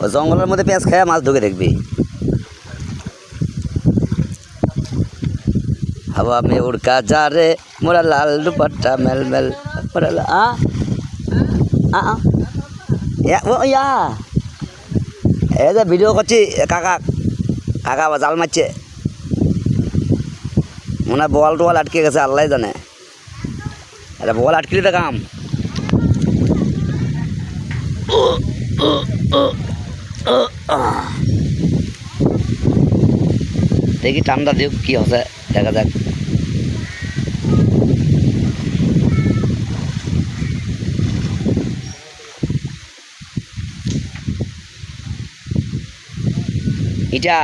ও জঙ্গলের মধ্যে পেঁয়াজ খায় মাছ ঢুকে দেখবি। হাওয়া মে উড়কা যা রে মোরা লাল দুপাট্টা মেল মেল মোরা এই যে ভিডিও করছি কাকা কাকা জাল মারছে মনে হয় বল টোয়াল আটকে গেছে আল্লাহ জানে। এটা বল আটকিলি তো কাম। দেখি ঠান্ডা দিক কি হচ্ছে দেখা যাক। এটা